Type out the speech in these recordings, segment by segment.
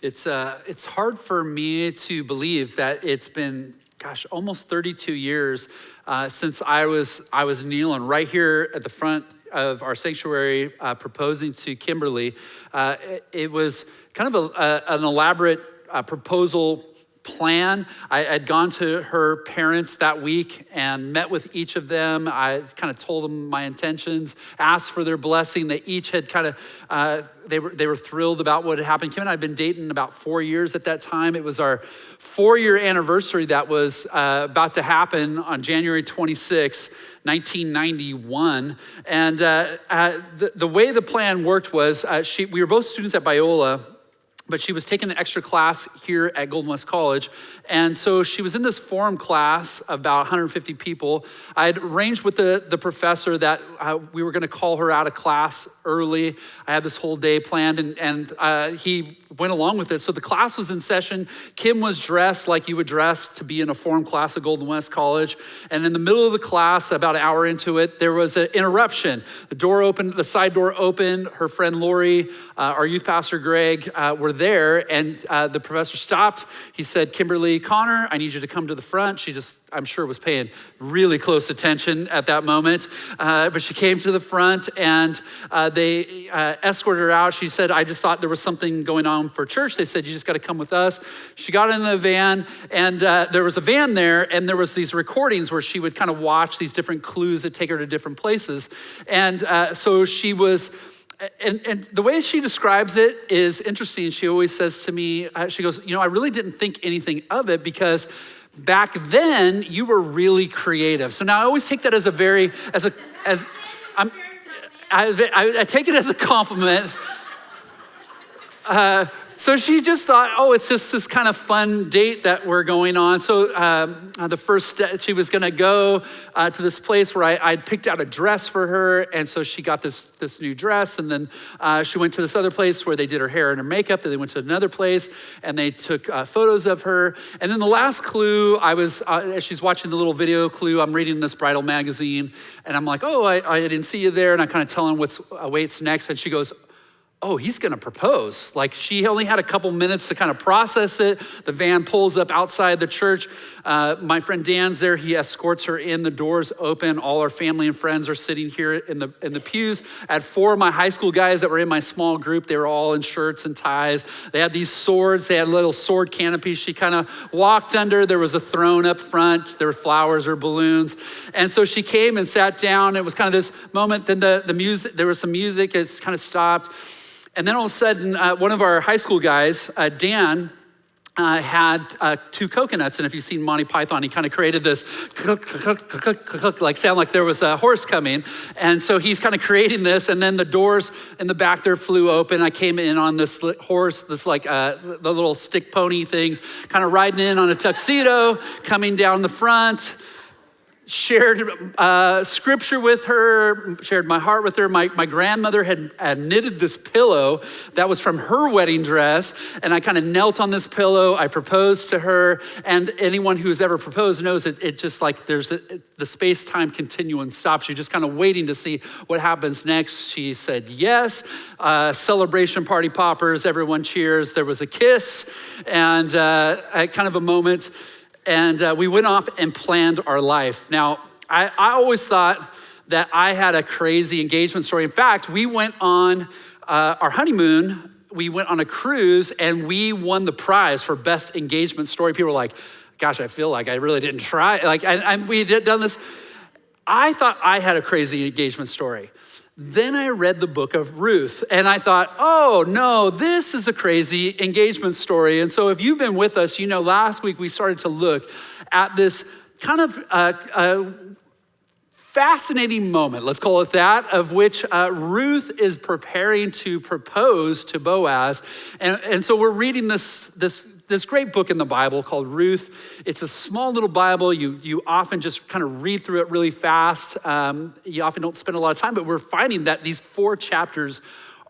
It's hard for me to believe that it's been, almost 32 years since I was kneeling right here at the front of our sanctuary proposing to Kimberly. It was kind of an elaborate proposal plan. I had gone to her parents that week and met with each of them. I kind of told them my intentions, asked for their blessing. They each had kind of, they were thrilled about what had happened. Kim and I had been dating about 4 years at that time. It was our 4-year anniversary that was about to happen on January 26, 1991. And the way the plan worked was we were both students at Biola, but she was taking an extra class here at Golden West College. And so she was in this forum class of about 150 people. I had arranged with the professor that we were gonna call her out of class early. I had this whole day planned and he went along with it. So the class was in session. Kim was dressed like you would dress to be in a forum class at Golden West College. And in the middle of the class, about an hour into it, there was an interruption. The door opened, the side door opened. Her friend Lori, our youth pastor Greg were there, and the professor stopped. He said, "Kimberly Connor, I need you to come to the front." She just, I'm sure, was paying really close attention at that moment. But she came to the front and they escorted her out. She said, "I just thought there was something going on for church." They said, "You just got to come with us." She got in the van, and there was a van there, and there was these recordings where she would kind of watch these different clues that take her to different places. And so she was, and the way she describes it is interesting. She always says to me, she goes, "I really didn't think anything of it because back then you were really creative." So now I always take that as I take it as a compliment. So she just thought, oh, it's just this kind of fun date that we're going on. So the first step, she was gonna go to this place where I'd picked out a dress for her. And so she got this new dress. And then she went to this other place where they did her hair and her makeup. Then they went to another place and they took photos of her. And then the last clue, as she's watching the little video clue, I'm reading this bridal magazine. And I'm like, oh, I didn't see you there. And I kind of tell her what awaits next. And she goes, oh, he's gonna propose. Like, she only had a couple minutes to kind of process it. The van pulls up outside the church. My friend Dan's there. He escorts her in. The doors open. All our family and friends are sitting here in the pews. I had 4 of my high school guys that were in my small group. They were all in shirts and ties. They had these swords. They had little sword canopies. She kind of walked under. There was a throne up front. There were flowers or balloons. And so she came and sat down. It was kind of this moment. Then the music, there was some music. It's kind of stopped. And then all of a sudden, one of our high school guys, Dan, had 2 coconuts. And if you've seen Monty Python, he kind of created this like sound like there was a horse coming. And so he's kind of creating this. And then the doors in the back there flew open. I came in on this horse, this like the little stick pony things, kind of riding in on a tuxedo, coming down the front. Shared scripture with her, shared my heart with her. My grandmother had knitted this pillow that was from her wedding dress, and I kind of knelt on this pillow. I proposed to her, and anyone who's ever proposed knows it just like there's the space-time continuum stops. You're just kind of waiting to see what happens next. She said yes. Celebration party poppers, everyone cheers. There was a kiss, and kind of a moment. And we went off and planned our life. Now, I always thought that I had a crazy engagement story. In fact, we went on our honeymoon. We went on a cruise and we won the prize for best engagement story. People were like, gosh, I feel like I really didn't try. Like, we had done this. I thought I had a crazy engagement story. Then I read the book of Ruth and I thought, oh no, this is a crazy engagement story. And so if you've been with us, you know last week we started to look at this kind of fascinating moment, let's call it that, of which Ruth is preparing to propose to Boaz. And so we're reading this great book in the Bible called Ruth. It's a small little Bible. You often just kind of read through it really fast. You often don't spend a lot of time, but we're finding that these 4 chapters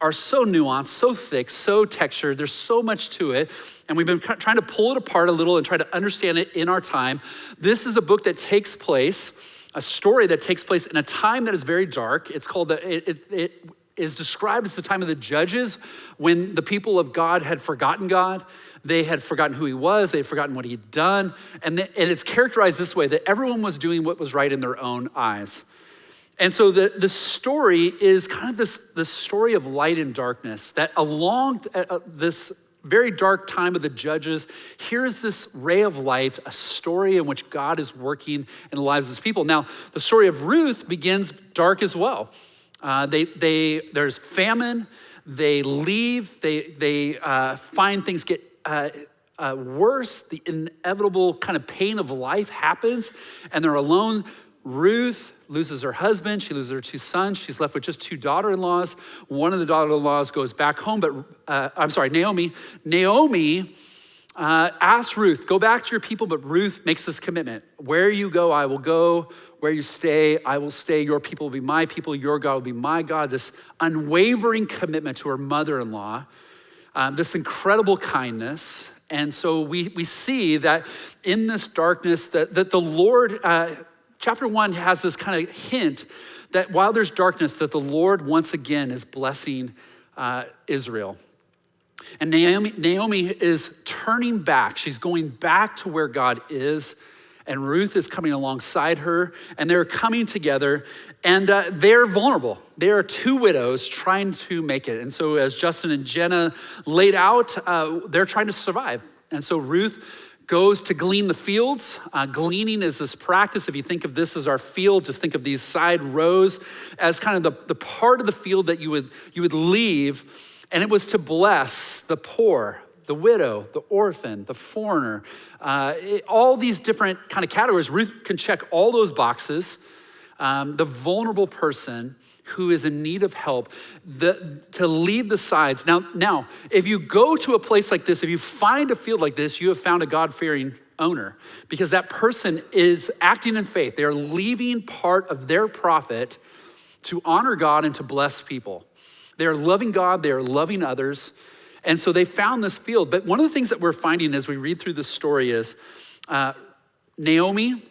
are so nuanced, so thick, so textured. There's so much to it. And we've been trying to pull it apart a little and try to understand it in our time. This is a book that takes place, a story that takes place in a time that is very dark. It's called is described as the time of the judges when the people of God had forgotten God. They had forgotten who he was. They had forgotten what he'd done. And it's characterized this way, that everyone was doing what was right in their own eyes. And so the story is kind of this story of light and darkness, that along this very dark time of the judges, here's this ray of light, a story in which God is working in the lives of his people. Now, the story of Ruth begins dark as well. There's famine, they leave, they find things get worse, the inevitable kind of pain of life happens, and they're alone. Ruth loses her husband, she loses her 2 sons, she's left with just 2 daughter-in-laws. One of the daughter-in-laws goes back home, Naomi asks Ruth, go back to your people, but Ruth makes this commitment. Where you go, I will go. Where you stay, I will stay. Your people will be my people, your God will be my God. This unwavering commitment to her mother-in-law, this incredible kindness. And so we see that in this darkness, that the Lord, chapter 1 has this kind of hint that while there's darkness, that the Lord once again is blessing Israel. And Naomi is turning back. She's going back to where God is, and Ruth is coming alongside her, and they're coming together, and they're vulnerable. They are 2 widows trying to make it. And so as Justin and Jenna laid out, they're trying to survive. And so Ruth goes to glean the fields. Gleaning is this practice. If you think of this as our field, just think of these side rows as kind of the part of the field that you would leave, and it was to bless the poor, the widow, the orphan, the foreigner, all these different kind of categories. Ruth can check all those boxes. The vulnerable person who is in need of help, to lead the sides. Now, if you go to a place like this, if you find a field like this, you have found a God-fearing owner, because that person is acting in faith. They are leaving part of their profit to honor God and to bless people. They are loving God, they are loving others, and so they found this field. But one of the things that we're finding as we read through this story is Naomi,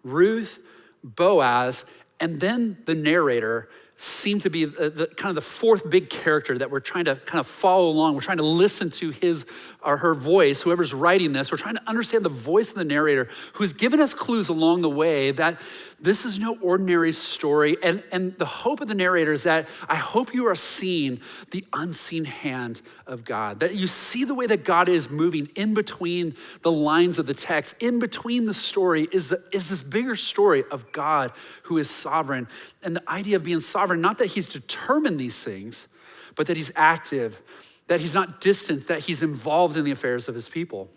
Ruth, Boaz, and then the narrator seem to be the kind of the 4th big character that we're trying to kind of follow along. We're trying to listen to his or her voice, whoever's writing this. We're trying to understand the voice of the narrator, who's given us clues along the way that this is no ordinary story. And the hope of the narrator is that I hope you are seeing the unseen hand of God, that you see the way that God is moving in between the lines of the text. In between the story is this bigger story of God who is sovereign. And the idea of being sovereign, not that he's determined these things, but that he's active, that he's not distant, that he's involved in the affairs of his people.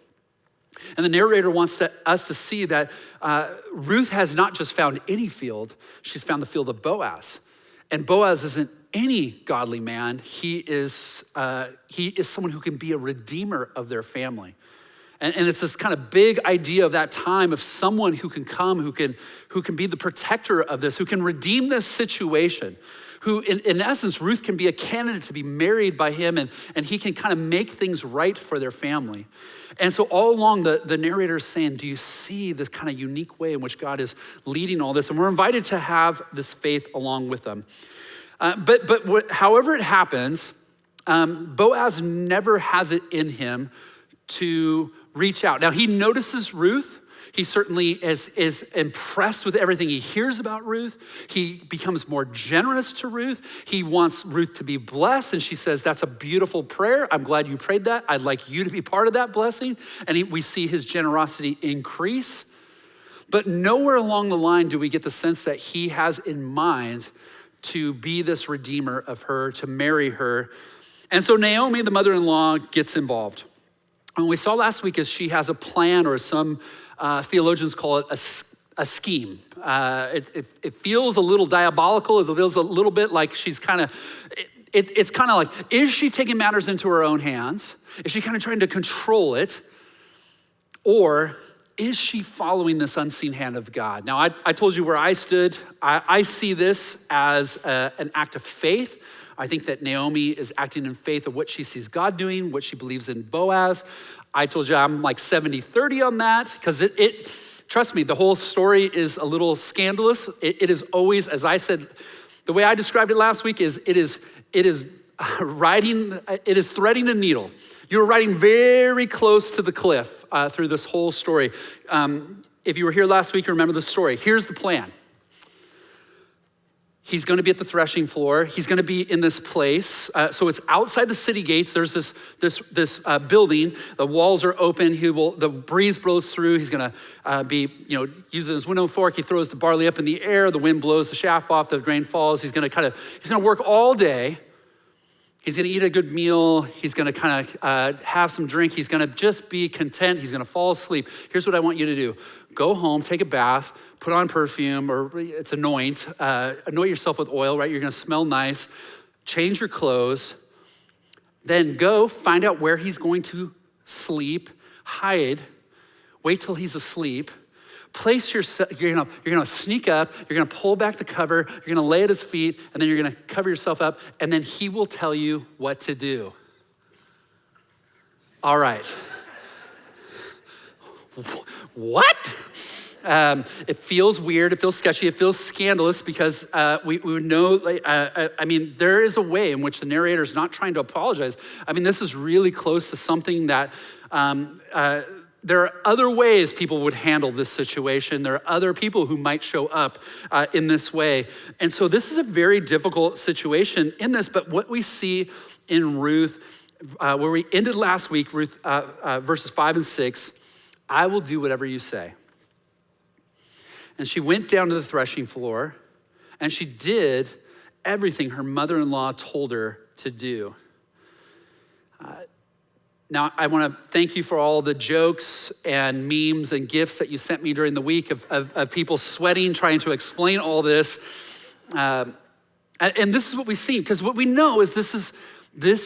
And the narrator wants us to see that Ruth has not just found any field, she's found the field of Boaz. And Boaz isn't any godly man. He is someone who can be a redeemer of their family. And it's this kind of big idea of that time of someone who can come, who can be the protector of this, who can redeem this situation, who in essence, Ruth can be a candidate to be married by him, and he can kind of make things right for their family. And so all along the narrator is saying, do you see this kind of unique way in which God is leading all this? And we're invited to have this faith along with them. However it happens, Boaz never has it in him to reach out. Now he notices Ruth. He certainly is impressed with everything he hears about Ruth. He becomes more generous to Ruth. He wants Ruth to be blessed, and she says, that's a beautiful prayer. I'm glad you prayed that. I'd like you to be part of that blessing. And we see his generosity increase. But nowhere along the line do we get the sense that he has in mind to be this redeemer of her, to marry her. And so Naomi, the mother-in-law, gets involved. And what we saw last week is she has a plan, or some theologians call it a scheme. It feels a little diabolical. It feels a little bit like she's kind of, it's kind of like, is she taking matters into her own hands? Is she kind of trying to control it? Or is she following this unseen hand of God? Now, I told you where I stood. I see this as an act of faith. I think that Naomi is acting in faith of what she sees God doing, what she believes in Boaz. I told you I'm like 70-30 on that, because trust me, the whole story is a little scandalous. It is always, as I said, the way I described it last week is it it is it is threading a needle. You're riding very close to the cliff through this whole story. If you were here last week, you remember the story. Here's the plan. He's going to be at the threshing floor. He's going to be in this place. So it's outside the city gates. There's this building. The walls are open. The breeze blows through. He's going to be, using his winnow fork. He throws the barley up in the air. The wind blows the chaff off. The grain falls. He's going to work all day. He's going to eat a good meal. He's going to have some drink. He's going to just be content. He's going to fall asleep. Here's what I want you to do. Go home, take a bath, put on perfume, or it's anoint yourself with oil, right? You're going to smell nice. Change your clothes. Then go find out where he's going to sleep. Hide. Wait till he's asleep. Place yourself, you're gonna sneak up, you're gonna pull back the cover, you're gonna lay at his feet, and then you're gonna cover yourself up, and then he will tell you what to do. All right. What? It feels weird, it feels sketchy, it feels scandalous because we know, there is a way in which the narrator is not trying to apologize. This is really close to something that, there are other ways people would handle this situation. There are other people who might show up in this way. And so this is a very difficult situation in this, but what we see in Ruth, where we ended last week, Ruth verses 5 and 6, I will do whatever you say. And she went down to the threshing floor and she did everything her mother-in-law told her to do. Now, I want to thank you for all the jokes and memes and gifts that you sent me during the week of people sweating, trying to explain all this. And this is what we've seen, because what we know is this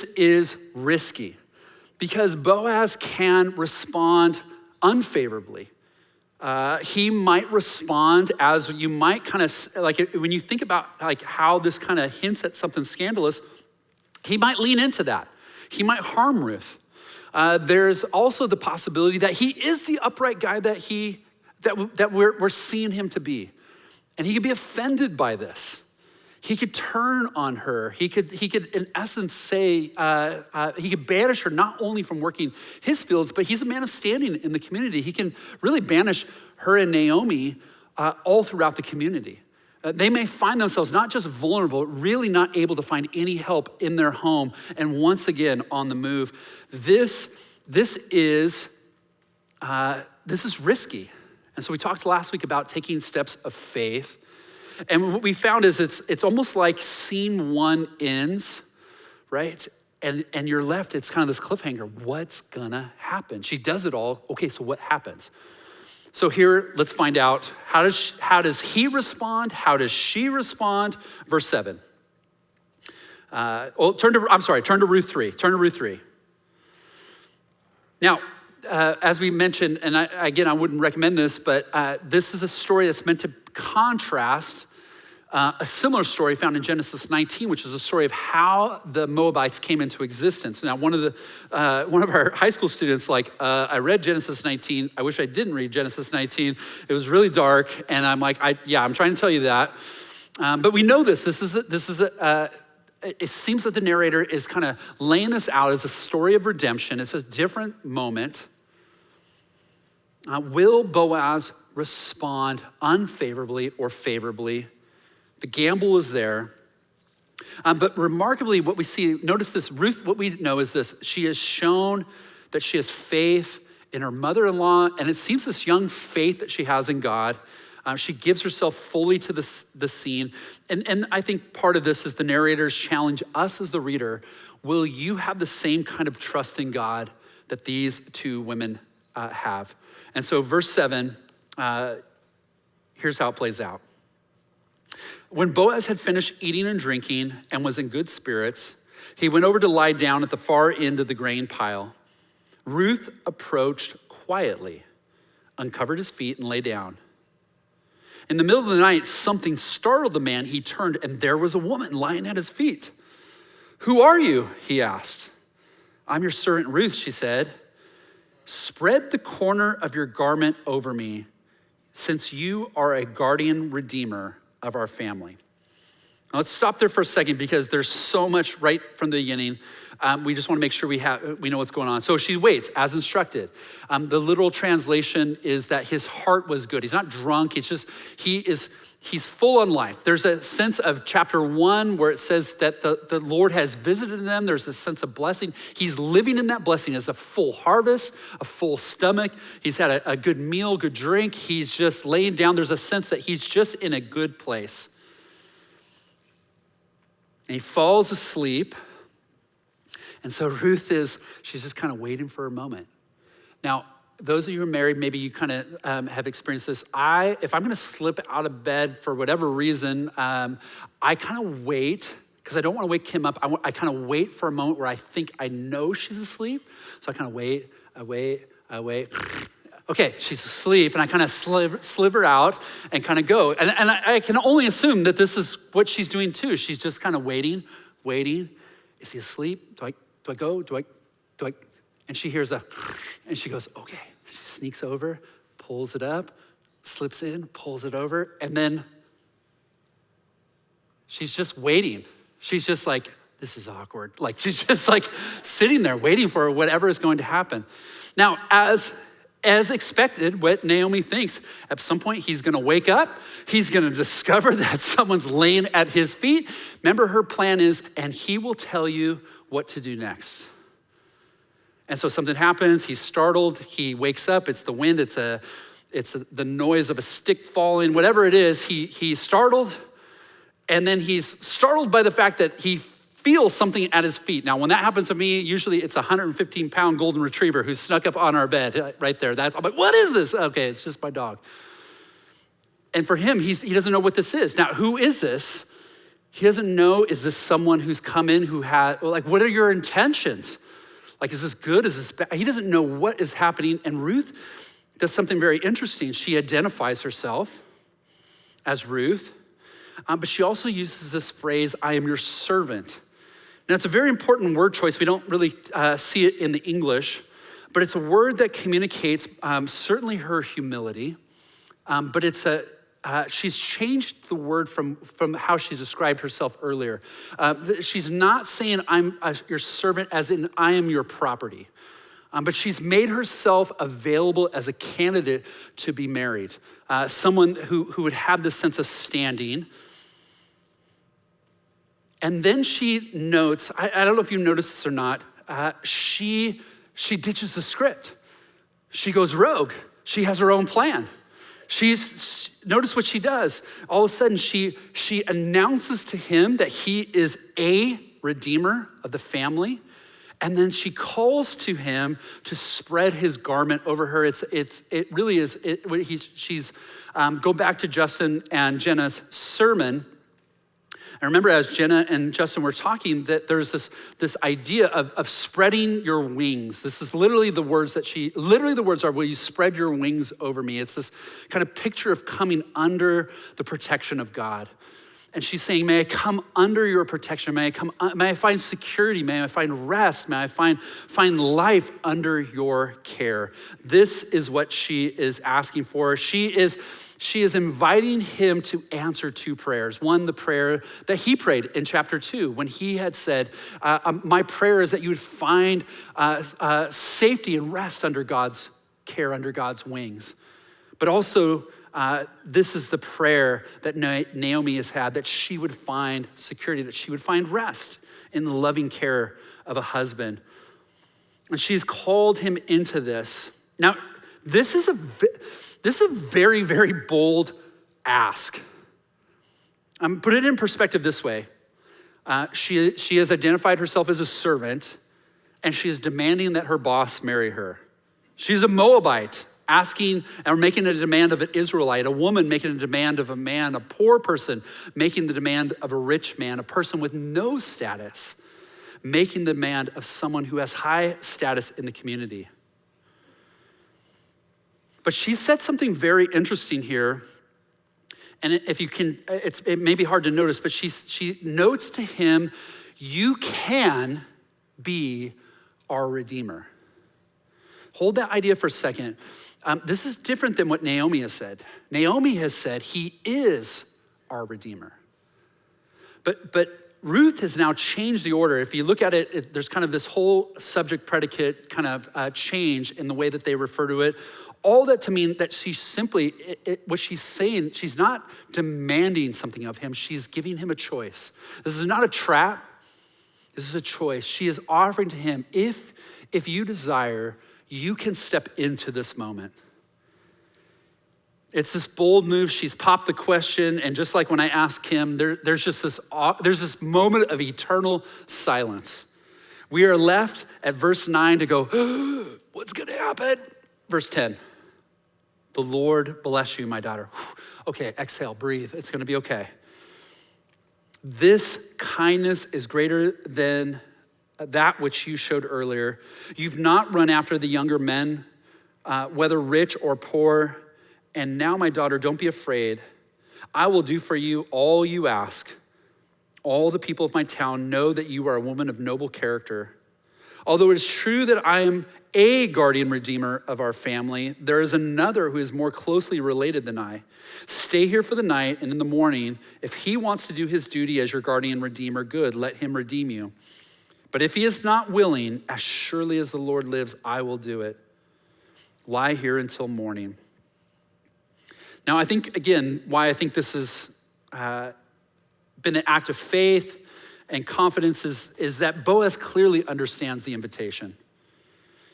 is risky, because Boaz can respond unfavorably. He might respond as you might kind of, like when you think about like how this kind of hints at something scandalous, he might lean into that. He might harm Ruth. There's also the possibility that he is the upright guy that we're seeing him to be. And he could be offended by this. He could turn on her. He could in essence say, he could banish her not only from working his fields, but he's a man of standing in the community. He can really banish her and Naomi all throughout the community. They may find themselves not just vulnerable, really not able to find any help in their home, and once again on the move. This is risky. And so we talked last week about taking steps of faith. And what we found is it's almost like scene one ends, right? And you're left, it's kind of this cliffhanger. What's gonna happen? She does it all. Okay, so what happens? So here, let's find out, how does he respond? How does she respond? Verse 7. Turn to Ruth 3. Turn to Ruth 3. Now, as we mentioned, and I wouldn't recommend this, but this is a story that's meant to contrast a similar story found in Genesis 19, which is a story of how the Moabites came into existence. Now, one of our high school students, I read Genesis 19. I wish I didn't read Genesis 19. It was really dark, and I'm like, I'm trying to tell you that. But we know this. It seems that the narrator is kind of laying this out as a story of redemption. It's a different moment. Will Boaz respond unfavorably or favorably? The gamble is there. But remarkably, what we see, notice this, Ruth, what we know is this: she has shown that she has faith in her mother-in-law, and it seems this young faith that she has in God. She gives herself fully to the scene. And I think part of this is the narrator's challenge us as the reader. Will you have the same kind of trust in God that these two women have? And so verse 7, here's how it plays out. When Boaz had finished eating and drinking and was in good spirits, he went over to lie down at the far end of the grain pile. Ruth approached quietly, uncovered his feet, and lay down. In the middle of the night, something startled the man. He turned, and there was a woman lying at his feet. "Who are you?" he asked. "I'm your servant Ruth," she said. "Spread the corner of your garment over me, since you are a guardian redeemer of our family." Now let's stop there for a second because there's so much right from the beginning. We just want to make sure we know what's going on. So she waits as instructed. The literal translation is that his heart was good. He's not drunk. It's just he's full on life. There's a sense of chapter 1 where it says that the Lord has visited them. There's a sense of blessing. He's living in that blessing as a full harvest, a full stomach. He's had a good meal, good drink. He's just laying down. There's a sense that he's just in a good place. And he falls asleep. And so Ruth she's just kind of waiting for a moment. Now, those of you who are married, maybe you kind of have experienced this. If I'm gonna slip out of bed for whatever reason, I kind of wait, because I don't wanna wake Kim up. I kind of wait for a moment where I think I know she's asleep. So I kind of wait, I wait. Okay, she's asleep, and I kind of sliver out and kind of go. And I can only assume that this is what she's doing too. She's just kind of waiting. Is he asleep? Do I go? Do I? And she hears and she goes, okay. She sneaks over, pulls it up, slips in, pulls it over, and then she's just waiting. She's just like, this is awkward. Like, she's just like sitting there waiting for whatever is going to happen. Now, as expected, what Naomi thinks, at some point he's gonna wake up, he's gonna discover that someone's laying at his feet. Remember, her plan is, and he will tell you what to do next. And so something happens, he's startled, he wakes up, it's the wind, it's the noise of a stick falling, whatever it is, he's startled, and then he's startled by the fact that he feels something at his feet. Now, when that happens to me, usually it's a 115-pound golden retriever who snuck up on our bed right there. I'm like, what is this? Okay, it's just my dog. And for him, he doesn't know what this is. Now, who is this? He doesn't know, is this someone who's come in who what are your intentions? Like, is this good? Is this bad? He doesn't know what is happening. And Ruth does something very interesting. She identifies herself as Ruth, but she also uses this phrase, I am your servant. Now, it's a very important word choice. We don't really see it in the English, but it's a word that communicates certainly her humility, but she's changed the word from how she described herself earlier. She's not saying I'm your servant as in I am your property, but she's made herself available as a candidate to be married, someone who would have this sense of standing. And then she notes, I don't know if you noticed this or not, she ditches the script. She goes rogue. She has her own plan. Notice what she does. All of a sudden, she announces to him that he is a redeemer of the family, and then she calls to him to spread his garment over her. Go back to Justin and Jenna's sermon. I remember as Jenna and Justin were talking that there's this idea of spreading your wings. This is literally the words are, will you spread your wings over me? It's this kind of picture of coming under the protection of God. And she's saying, may I come under your protection? May I find security? May I find rest? May I find life under your care? This is what she is asking for. She is inviting him to answer two prayers. One, the prayer that he prayed in chapter 2 when he had said, my prayer is that you would find safety and rest under God's care, under God's wings. But also, this is the prayer that Naomi has had, that she would find security, that she would find rest in the loving care of a husband. And she's called him into this. Now, this is a very, very bold ask. Put it in perspective this way. She has identified herself as a servant, and she is demanding that her boss marry her. She's a Moabite, asking or making a demand of an Israelite, a woman making a demand of a man, a poor person making the demand of a rich man, a person with no status making the demand of someone who has high status in the community. But she said something very interesting here, and if you can, it may be hard to notice, but she notes to him, you can be our Redeemer. Hold that idea for a second. This is different than what Naomi has said. Naomi has said, he is our Redeemer. But Ruth has now changed the order. If you look at it, there's kind of this whole subject predicate kind of change in the way that they refer to it. All that to mean that she's simply, what she's saying, she's not demanding something of him. She's giving him a choice. This is not a trap. This is a choice. She is offering to him, if you desire, you can step into this moment. It's this bold move. She's popped the question, and just like when I asked him, there's this moment of eternal silence. We are left at verse 9 to go, what's gonna happen? Verse 10, the Lord bless you, my daughter. Okay, exhale, breathe, it's gonna be okay. This kindness is greater than that which you showed earlier. You've not run after the younger men, whether rich or poor. And now, my daughter, don't be afraid. I will do for you all you ask. All the people of my town know that you are a woman of noble character. Although it is true that I am a guardian redeemer of our family, there is another who is more closely related than I. Stay here for the night, and in the morning, if he wants to do his duty as your guardian redeemer, good, let him redeem you. But if he is not willing, as surely as the Lord lives, I will do it. Lie here until morning. Now, I think, again, why I think this has been an act of faith and confidence is that Boaz clearly understands the invitation.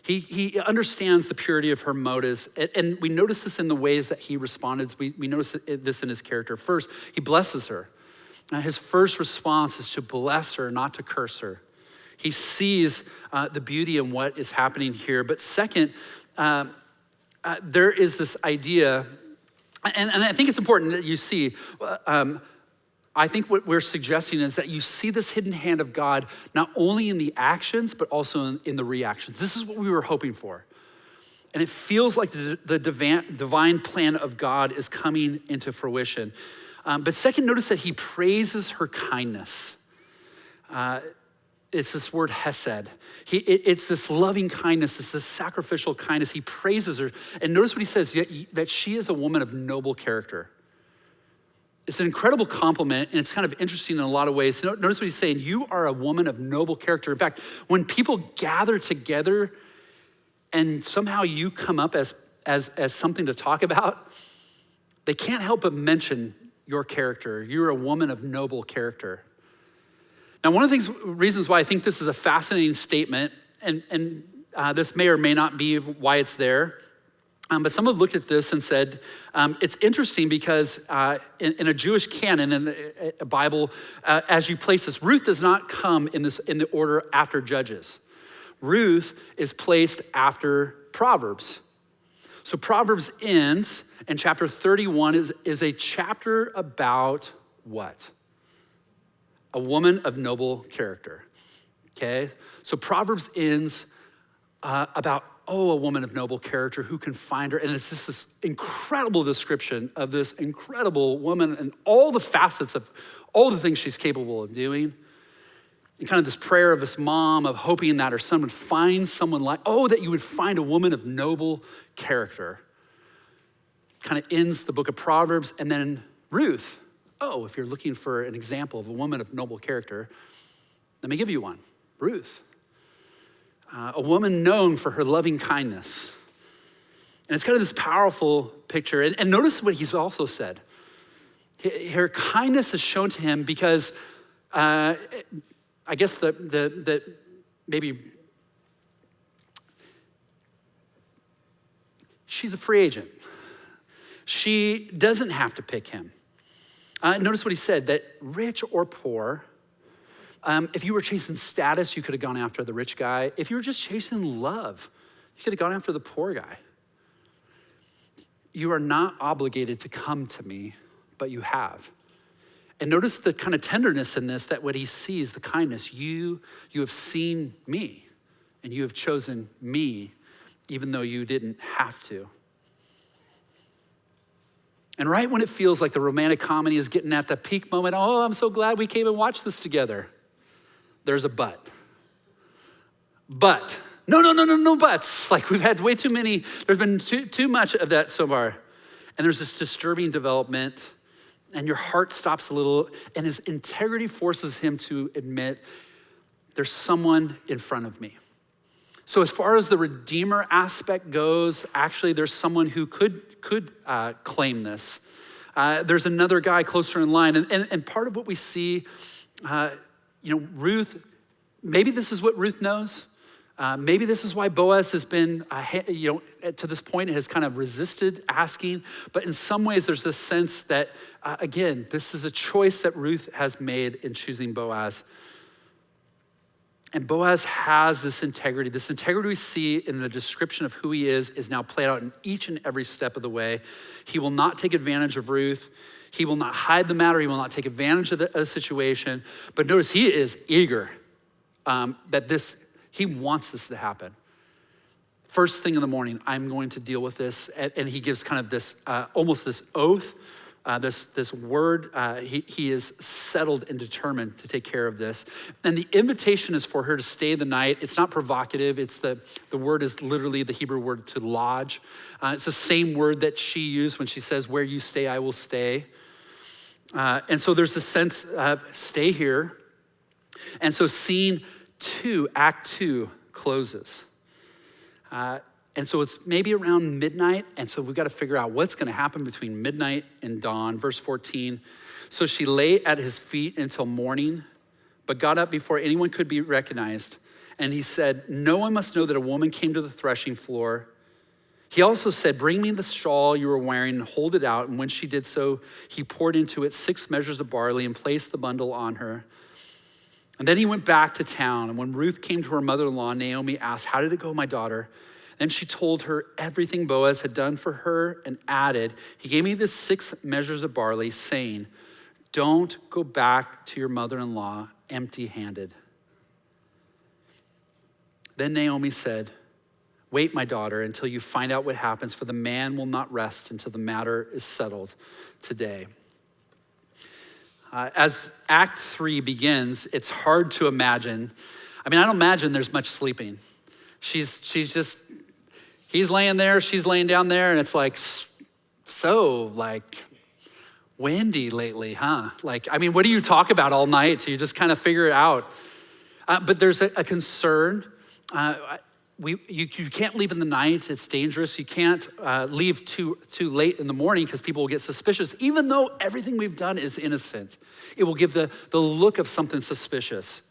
He understands the purity of her motives, and we notice this in the ways that he responded. We notice this in his character. First, he blesses her. His first response is to bless her, not to curse her. He sees the beauty in what is happening here. But second, there is this idea, and I think it's important that you see, I think what we're suggesting is that you see this hidden hand of God not only in the actions, but also in the reactions. This is what we were hoping for. And it feels like the divine plan of God is coming into fruition. But second, notice that he praises her kindness. It's this word hesed. It's this loving kindness, it's this sacrificial kindness. He praises her. And notice what he says, that she is a woman of noble character. It's an incredible compliment, and it's kind of interesting in a lot of ways. Notice what he's saying, you are a woman of noble character. In fact, when people gather together and somehow you come up as something to talk about, they can't help but mention your character. You're a woman of noble character. Now, one of the reasons why I think this is a fascinating statement, and this may or may not be why it's there, but someone looked at this and said, it's interesting because in a Jewish canon, in a Bible, as you place this, Ruth does not come in the order after Judges. Ruth is placed after Proverbs. So Proverbs ends, and chapter 31 is a chapter about what? A woman of noble character, okay? So Proverbs ends about, a woman of noble character, who can find her? And it's just this incredible description of this incredible woman and all the facets of all the things she's capable of doing. And kind of this prayer of this mom of hoping that her son would find someone like, that you would find a woman of noble character. Kind of ends the book of Proverbs, and then Ruth. If you're looking for an example of a woman of noble character, let me give you one, Ruth. A woman known for her loving kindness. And it's kind of this powerful picture. And notice what he's also said. Her kindness is shown to him because I guess that maybe she's a free agent. She doesn't have to pick him. Notice what he said, that rich or poor, if you were chasing status, you could have gone after the rich guy. If you were just chasing love, you could have gone after the poor guy. You are not obligated to come to me, but you have. And notice the kind of tenderness in this, that what he sees, the kindness, you have seen me, and you have chosen me, even though you didn't have to. And right when it feels like the romantic comedy is getting at the peak moment, I'm so glad we came and watched this together. There's a but. But, no buts. Like we've had way too many, there's been too much of that so far. And there's this disturbing development and your heart stops a little, and his integrity forces him to admit, there's someone in front of me. So as far as the Redeemer aspect goes, actually there's someone who could claim this. There's another guy closer in line, and part of what we see, Ruth, maybe this is what Ruth knows. Maybe this is why Boaz has been, to this point has kind of resisted asking. But in some ways, there's this sense that, again, this is a choice that Ruth has made in choosing Boaz. And Boaz has this integrity. This integrity we see in the description of who he is now played out in each and every step of the way. He will not take advantage of Ruth. He will not hide the matter. He will not take advantage of the situation. But notice he is eager he wants this to happen. First thing in the morning, I'm going to deal with this. And he gives kind of this, almost this oath, this word. He is settled and determined to take care of this. And the invitation is for her to stay the night. It's not provocative. It's the word is literally the Hebrew word to lodge. It's the same word that she used when she says, where you stay, I will stay. And so there's a sense, stay here. And so scene 2, Act 2 closes. And so it's maybe around midnight. And so we've got to figure out what's going to happen between midnight and dawn. Verse 14. So she lay at his feet until morning, but got up before anyone could be recognized. And he said, no one must know that a woman came to the threshing floor. He also said, bring me the shawl you were wearing and hold it out. And when she did so, he poured into it 6 measures of barley and placed the bundle on her. And then he went back to town. And when Ruth came to her mother-in-law, Naomi asked, how did it go, my daughter? Then she told her everything Boaz had done for her and added, he gave me the 6 measures of barley, saying, don't go back to your mother-in-law empty-handed. Then Naomi said, wait, my daughter, until you find out what happens, for the man will not rest until the matter is settled today. As Act 3 begins, it's hard to imagine. I don't imagine there's much sleeping. He's laying there, she's laying down there, and it's like, so windy lately, huh? What do you talk about all night? So you just kind of figure it out. But there's a concern. You can't leave in the night, it's dangerous. You can't leave too late in the morning because people will get suspicious. Even though everything we've done is innocent, it will give the look of something suspicious.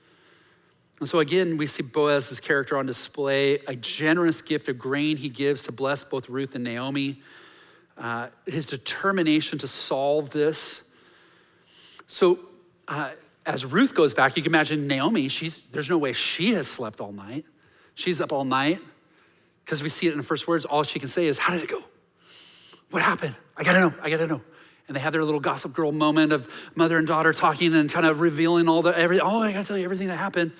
And so again, we see Boaz's character on display, a generous gift of grain he gives to bless both Ruth and Naomi, his determination to solve this. So as Ruth goes back, you can imagine Naomi, there's no way she has slept all night. She's up all night because we see it in the first words. All she can say is, how did it go? What happened? I gotta know. And they have their little gossip girl moment of mother and daughter talking and kind of revealing everything. Oh, I gotta tell you everything that happened.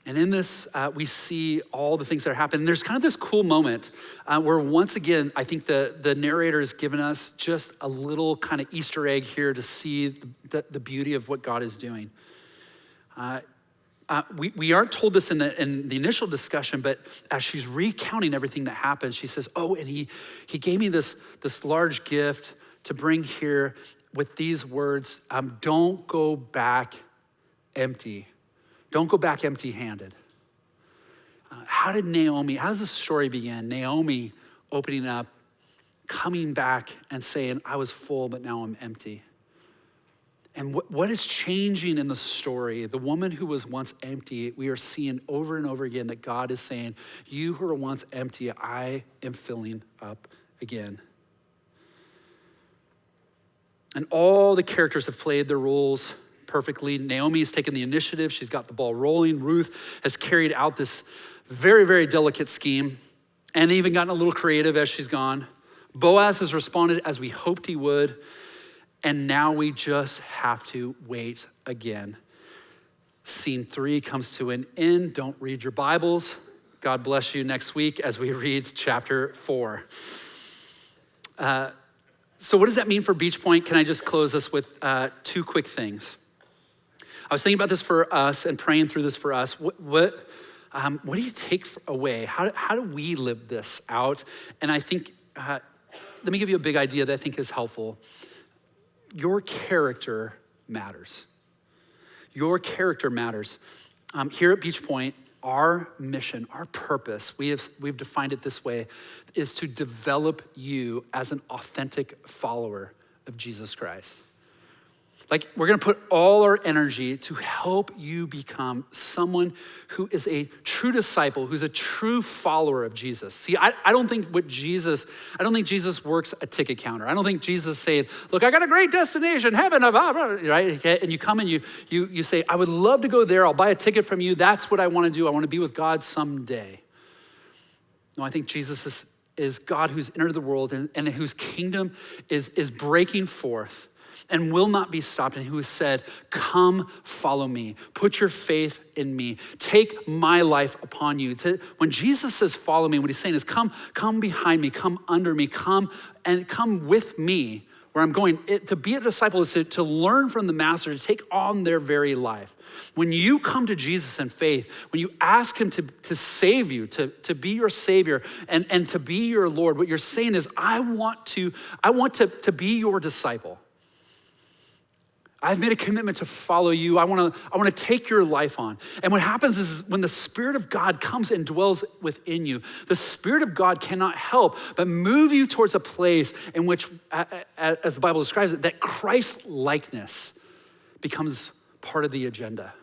And in this, we see all the things that are happening. There's kind of this cool moment where once again, I think the narrator has given us just a little kind of Easter egg here to see the beauty of what God is doing. We aren't told this in the initial discussion, but as she's recounting everything that happens, she says, oh, and he gave me this large gift to bring here with these words, don't go back empty. Don't go back empty-handed. How does this story begin? Naomi opening up, coming back and saying, I was full, but now I'm empty. And what is changing in the story? The woman who was once empty, we are seeing over and over again that God is saying, you who were once empty, I am filling up again. And all the characters have played their roles perfectly. Naomi has taken the initiative. She's got the ball rolling. Ruth has carried out this very, very delicate scheme and even gotten a little creative as she's gone. Boaz has responded as we hoped he would. And now we just have to wait again. Scene 3 comes to an end. Don't read your Bibles. God bless you next week as we read chapter 4. So what does that mean for Beachpoint? Can I just close us with 2 quick things? I was thinking about this for us and praying through this for us. What do you take away? How do we live this out? And I think let me give you a big idea that I think is helpful. Your character matters. Your character matters. Here at Beachpoint, our mission, our purpose, we've defined it this way, is to develop you as an authentic follower of Jesus Christ. Like, we're gonna put all our energy to help you become someone who is a true disciple, who's a true follower of Jesus. See, I don't think Jesus works a ticket counter. I don't think Jesus saying, look, I got a great destination, heaven, blah, blah, right? And you come and you say, I would love to go there. I'll buy a ticket from you. That's what I wanna do. I wanna be with God someday. No, I think Jesus is God who's entered the world and whose kingdom is breaking forth and will not be stopped, and who has said, come follow me, put your faith in me, take my life upon you. When Jesus says follow me, what he's saying is come behind me, come under me, come with me where I'm going. To be a disciple is to learn from the master, to take on their very life. When you come to Jesus in faith, when you ask him to save you, to be your savior and to be your Lord, what you're saying is, I want to be your disciple. I've made a commitment to follow you. I want to take your life on. And what happens is when the Spirit of God comes and dwells within you, the Spirit of God cannot help but move you towards a place in which, as the Bible describes it, that Christ-likeness becomes part of the agenda.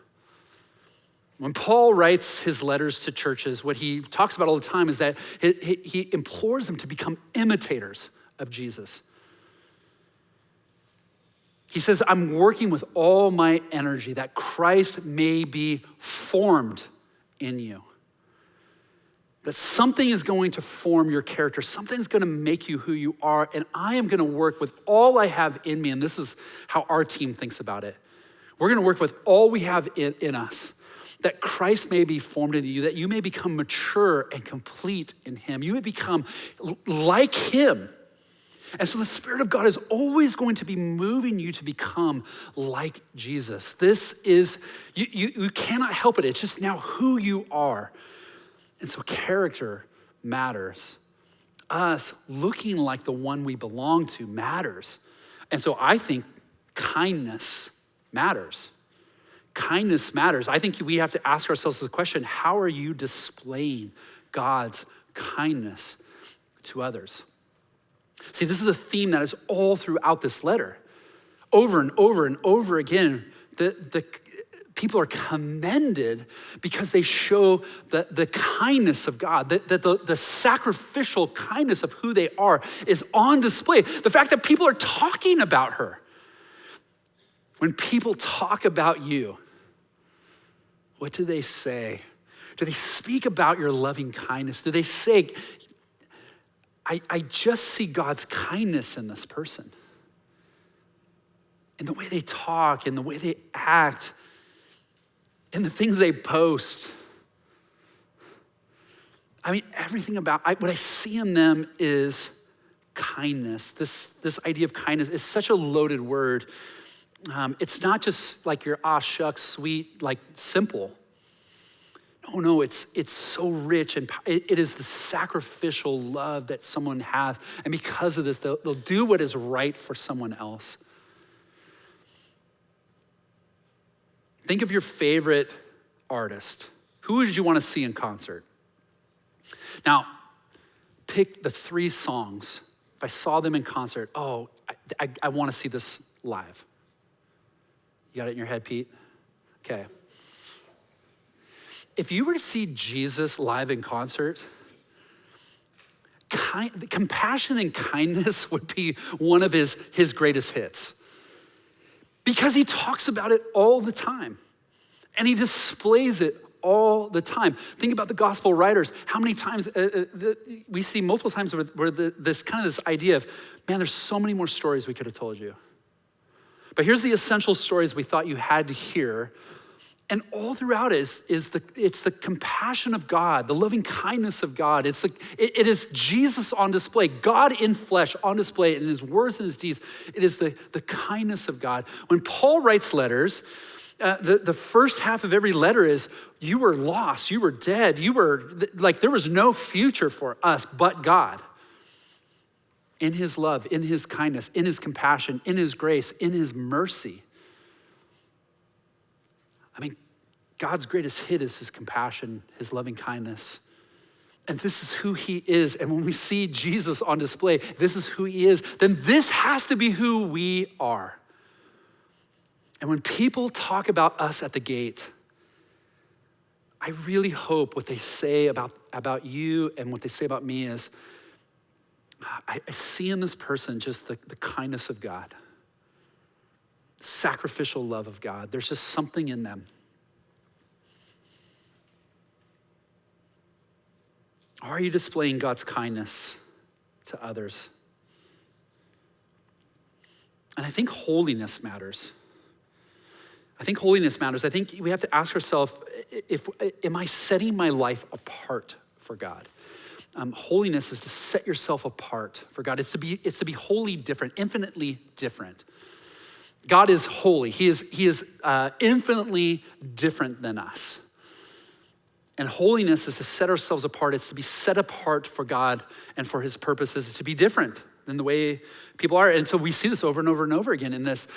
When Paul writes his letters to churches, what he talks about all the time is that he implores them to become imitators of Jesus. He says, I'm working with all my energy that Christ may be formed in you. That something is going to form your character. Something's gonna make you who you are, and I am gonna work with all I have in me, and this is how our team thinks about it. We're gonna work with all we have in us, that Christ may be formed in you, that you may become mature and complete in him. You may become like him. And so the Spirit of God is always going to be moving you to become like Jesus. This is, you cannot help it. It's just now who you are. And so character matters. Us looking like the one we belong to matters. And so I think kindness matters. Kindness matters. I think we have to ask ourselves the question, how are you displaying God's kindness to others? See, this is a theme that is all throughout this letter. Over and over and over again, the people are commended because they show the kindness of God, that the sacrificial kindness of who they are is on display. The fact that people are talking about her. When people talk about you, what do they say? Do they speak about your loving kindness? Do they say, I just see God's kindness in this person? In the way they talk, in the way they act, in the things they post. I mean, everything about, what I see in them is kindness. This idea of kindness is such a loaded word. It's not just like your shucks, sweet, like simple. No, it's so rich, and it is the sacrificial love that someone has. And because of this, they'll do what is right for someone else. Think of your favorite artist. Who would you want to see in concert? Now, pick the 3 songs. If I saw them in concert, I want to see this live. You got it in your head, Pete? Okay. If you were to see Jesus live in concert, compassion and kindness would be one of his greatest hits, because he talks about it all the time and he displays it all the time. Think about the gospel writers. How many times we see multiple times where this idea of, man, there's so many more stories we could have told you. But here's the essential stories we thought you had to hear. And all throughout it is the compassion of God, the loving kindness of God. It is Jesus on display, God in flesh on display in his words and his deeds. It is the kindness of God. When Paul writes letters, the first half of every letter is, you were lost, you were dead, you were, like, there was no future for us but God. in his love, in his kindness, in his compassion, in his grace, in his mercy. I mean, God's greatest hit is his compassion, his loving kindness. And this is who he is. And when we see Jesus on display, this is who he is, then this has to be who we are. And when people talk about us at the gate, I really hope what they say about you and what they say about me is, I see in this person just the kindness of God, sacrificial love of God. There's just something in them. Are you displaying God's kindness to others? And I think holiness matters. I think we have to ask ourselves, am I setting my life apart for God? Holiness is to set yourself apart for God. It's to be wholly different, infinitely different. God is holy. He is infinitely different than us. And holiness is to set ourselves apart. It's to be set apart for God and for his purposes, to be different than the way people are. And so we see this over and over and over again in this.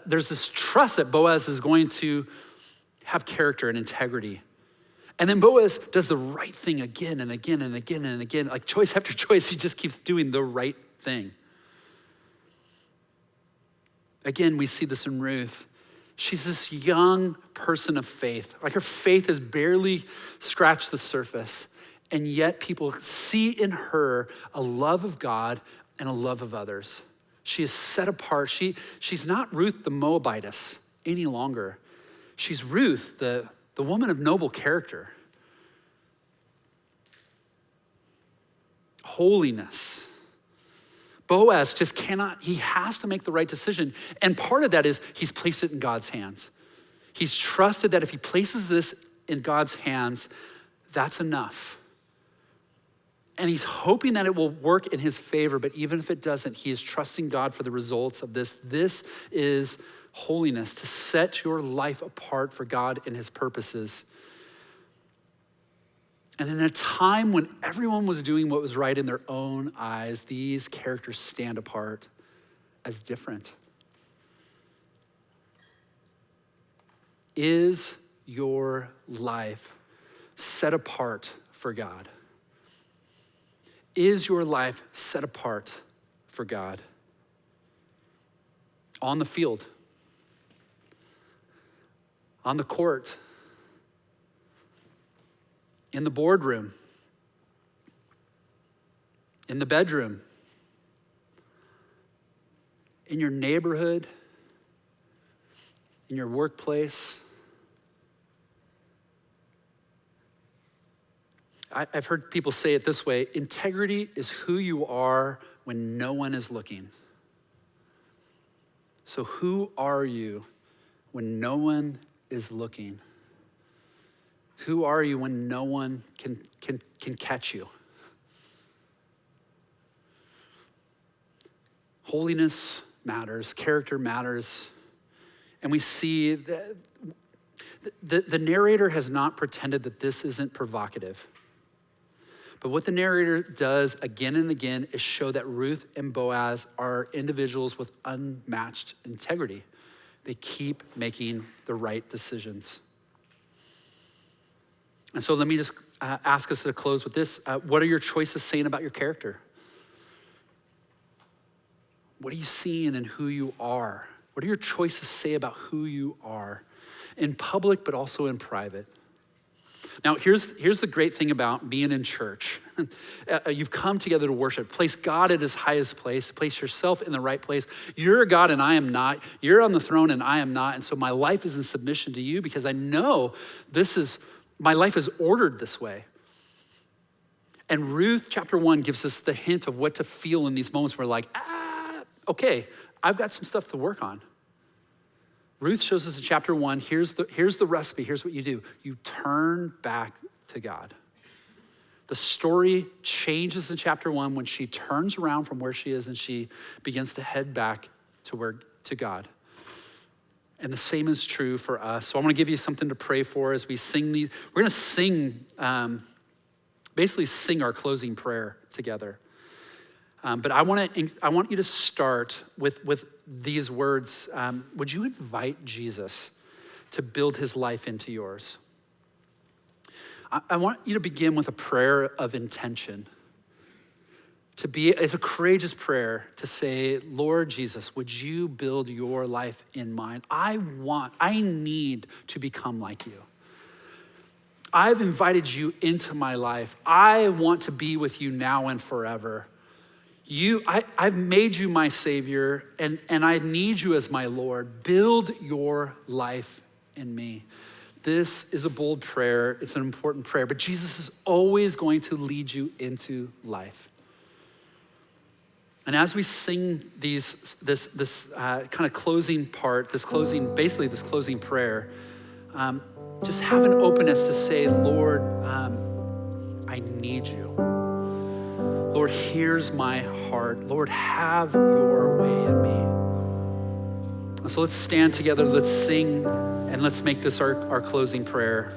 There's this trust that Boaz is going to have character and integrity. And then Boaz does the right thing again and again and again and again. Like choice after choice, he just keeps doing the right thing. Again, we see this in Ruth. She's this young person of faith. Like her faith has barely scratched the surface. And yet people see in her a love of God and a love of others. She is set apart. She's not Ruth the Moabitess any longer. She's Ruth, the woman of noble character. Holiness. Boaz just cannot, he has to make the right decision. And part of that is he's placed it in God's hands. He's trusted that if he places this in God's hands, that's enough. And he's hoping that it will work in his favor, but even if it doesn't, he is trusting God for the results of this. This is holiness, to set your life apart for God and his purposes. And in a time when everyone was doing what was right in their own eyes, these characters stand apart as different. Is your life set apart for God? Is your life set apart for God? On the field, on the court, in the boardroom, in the bedroom, in your neighborhood, in your workplace. I've heard people say it this way: integrity is who you are when no one is looking. So who are you when no one is looking? Who are you when no one can catch you? Holiness matters, character matters. And we see that the narrator has not pretended that this isn't provocative. But what the narrator does again and again is show that Ruth and Boaz are individuals with unmatched integrity. They keep making the right decisions. And so let me just ask us to close with this. What are your choices saying about your character? What are you seeing in who you are? What do your choices say about who you are in public, but also in private? Now, here's the great thing about being in church. You've come together to worship. Place God at his highest place. Place yourself in the right place. You're God and I am not. You're on the throne and I am not. And so my life is in submission to you because I know my life is ordered this way. And Ruth chapter 1 gives us the hint of what to feel in these moments where we're like, okay, I've got some stuff to work on. Ruth shows us in chapter 1, here's the recipe, here's what you do. You turn back to God. The story changes in chapter 1 when she turns around from where she is and she begins to head back to God. And the same is true for us. So I want to give you something to pray for as we sing these. We're going to sing, basically sing our closing prayer together. But I want you to start with these words. Would you invite Jesus to build his life into yours? I want you to begin with a prayer of intention. It's a courageous prayer to say, Lord Jesus, would you build your life in mine? I need to become like you. I've invited you into my life. I want to be with you now and forever. I've made you my Savior, and I need you as my Lord. Build your life in me. This is a bold prayer. It's an important prayer, but Jesus is always going to lead you into life. And as we sing this kind of closing part, this closing prayer, just have an openness to say, Lord, I need you. Lord, here's my heart. Lord, have your way in me. And so let's stand together, let's sing, and let's make this our closing prayer.